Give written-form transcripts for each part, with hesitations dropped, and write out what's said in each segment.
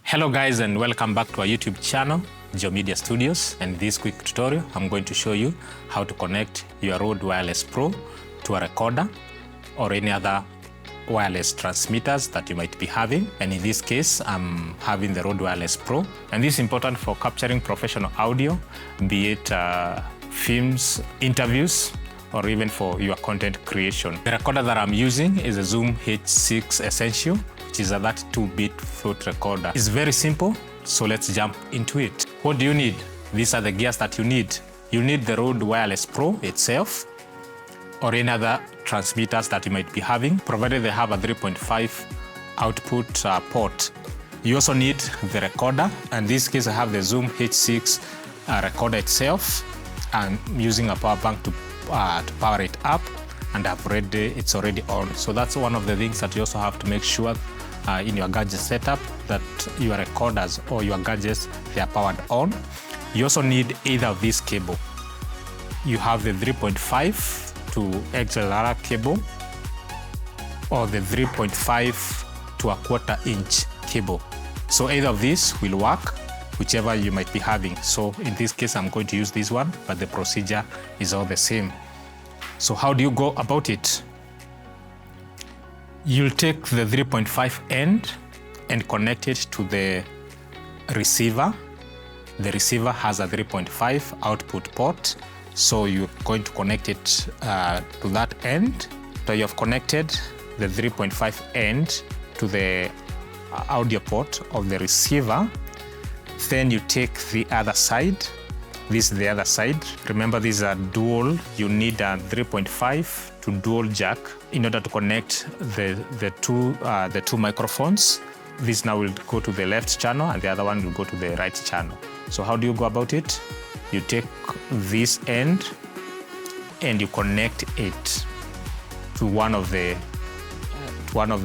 Hello guys, and welcome back to our YouTube channel, Media Studios. And in this quick tutorial, I'm going to show you how to connect your RØDE Wireless Pro to a recorder or any other wireless transmitters that you might be having. And in this case, I'm having the RØDE Wireless Pro. And this is important for capturing professional audio, be it films, interviews, or even for your content creation. The recorder that I'm using is a Zoom H6 Essential, which is a 32-bit float recorder. It's very simple, so let's jump into it. What do you need? These are the gears that you need. You need the RØDE Wireless Pro itself, or any other transmitters that you might be having, provided they have a 3.5 output port. You also need the recorder, and in this case I have the Zoom H6 recorder itself. I'm using a power bank to power it up, and it's already on. So that's one of the things that you also have to make sure in your gadget setup, that your recorders or your gadgets, they are powered on. You also need either of these cable. You have the 3.5 to XLR cable, or the 3.5 to a 1/4 inch cable. So either of these will work, whichever you might be having. So in this case, I'm going to use this one, but the procedure is all the same. So how do you go about it? You'll take the 3.5 end and connect it to the receiver. The receiver has a 3.5 output port, so you're going to connect it to that end. So you have connected the 3.5 end to the audio port of the receiver. Then you take the other side. This is the other side. Remember, these are dual. You need a 3.5 to dual jack in order to connect the two microphones. This now will go to the left channel, and the other one will go to the right channel. So how do you go about it? You take this end and you connect it to one of the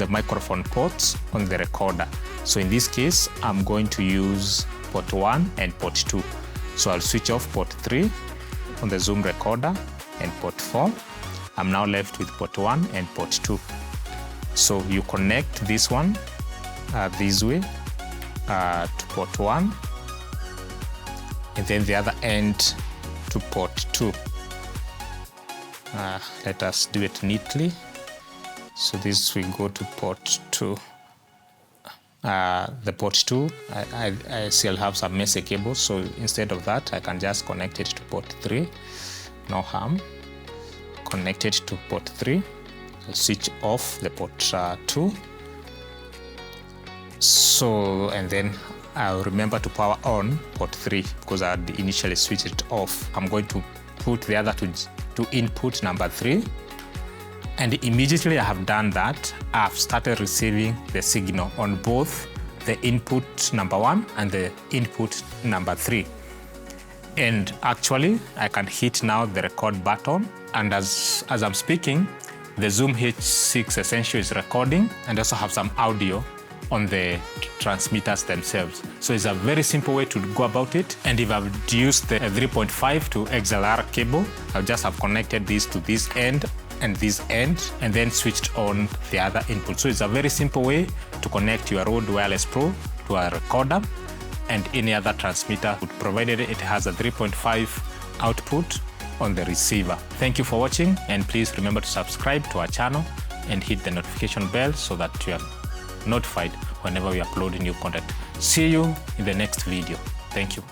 microphone ports on the recorder. So in this case, I'm going to use port 1 and port 2. So I'll switch off port 3 on the Zoom recorder and port 4. I'm now left with port 1 and port 2. So you connect this one this way to port 1, and then the other end to port 2. Let us do it neatly. So this will go to port 2. The port 2, I still have some messy cables, so instead of that, I can just connect it to port 3. No harm. Connect it to port 3. I'll switch off the port 2. So, and then I'll remember to power on port 3 because I had initially switched it off. I'm going to put the other to input number 3. And immediately I have done that, I've started receiving the signal on both the input number 1 and the input number 3. And actually, I can hit now the record button. And as I'm speaking, the Zoom H6 Essential is recording, and also have some audio on the transmitters themselves. So it's a very simple way to go about it. And if I've used the 3.5 to XLR cable, I'll just have connected this to this end and this end, and then switched on the other input. So it's a very simple way to connect your RØDE Wireless Pro to a recorder and any other transmitter, provided it has a 3.5 output on the receiver. Thank you for watching, and please remember to subscribe to our channel and hit the notification bell so that you are notified whenever we upload new content. See you in the next video. Thank you.